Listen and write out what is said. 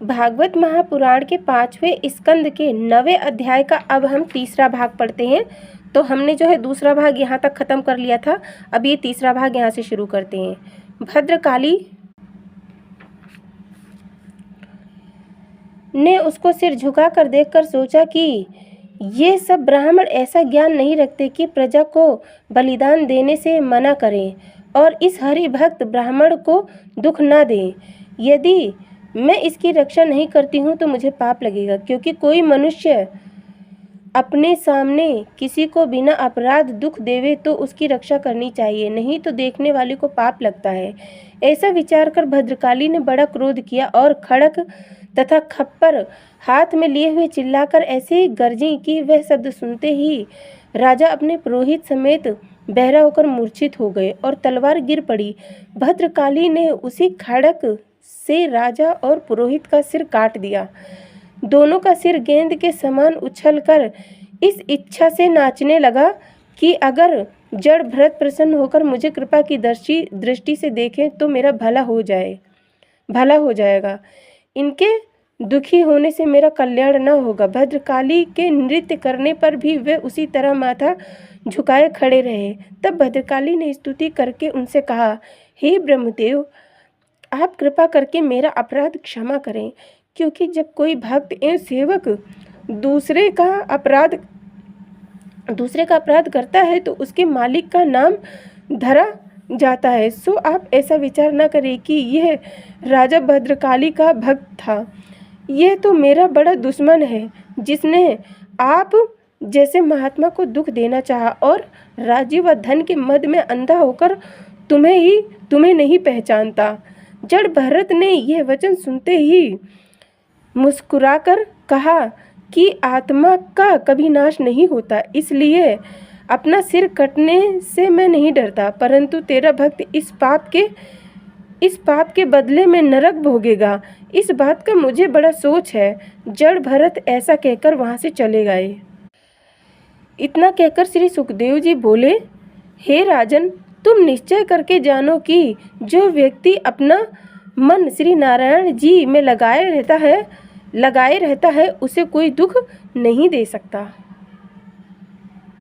भागवत महापुराण के 5वें स्कंद के 9वें अध्याय का अब हम तीसरा भाग पढ़ते हैं। तो हमने जो है दूसरा भाग यहाँ तक ख़त्म कर लिया था। अब ये तीसरा भाग यहाँ से शुरू करते हैं। भद्रकाली ने उसको सिर झुकाकर देखकर सोचा कि ये सब ब्राह्मण ऐसा ज्ञान नहीं रखते कि प्रजा को बलिदान देने से मना करें और इस हरि भक्त ब्राह्मण को दुख न दें। यदि मैं इसकी रक्षा नहीं करती हूँ तो मुझे पाप लगेगा, क्योंकि कोई मनुष्य अपने सामने किसी को बिना अपराध दुख देवे तो उसकी रक्षा करनी चाहिए, नहीं तो देखने वाले को पाप लगता है। ऐसा विचार कर भद्रकाली ने बड़ा क्रोध किया और खड़क तथा खप्पर हाथ में लिए हुए चिल्लाकर ऐसे गरजी कि वह शब्द सुनते ही राजा अपने पुरोहित समेत बहरा होकर मूर्छित हो गए और तलवार गिर पड़ी। भद्रकाली ने उसी खड़क से राजा और पुरोहित का सिर काट दिया। दोनों का सिर गेंद के समान उछलकर इस इच्छा से नाचने लगा कि अगर जड़ भरत प्रसन्न होकर मुझे कृपा की दृष्टि से देखें तो मेरा भला हो जाएगा। इनके दुखी होने से मेरा कल्याण न होगा। भद्रकाली के नृत्य करने पर भी वे उसी तरह माथा झुकाए खड़े रहे। तब भद्रकाली ने स्तुति करके उनसे कहा, हे ब्रह्मदेव, आप कृपा करके मेरा अपराध क्षमा करें, क्योंकि जब कोई भक्त एवं सेवक दूसरे का अपराध करता है तो उसके मालिक का नाम धरा जाता है। सो आप ऐसा विचार न करें कि यह राजा भद्रकाली का भक्त था। यह तो मेरा बड़ा दुश्मन है, जिसने आप जैसे महात्मा को दुख देना चाहा और राज्य व धन के मद में अंधा होकर तुम्हें नहीं पहचानता। जड़ भरत ने यह वचन सुनते ही मुस्कुराकर कहा कि आत्मा का कभी नाश नहीं होता, इसलिए अपना सिर कटने से मैं नहीं डरता, परंतु तेरा भक्त इस पाप के बदले में नरक भोगेगा। इस बात का मुझे बड़ा सोच है। जड़ भरत ऐसा कहकर वहां से चले गए। इतना कहकर श्री सुखदेव जी बोले, हे राजन, तुम निश्चय करके जानो कि जो व्यक्ति अपना मन श्री नारायण जी में लगाए रहता है उसे कोई दुख नहीं दे सकता।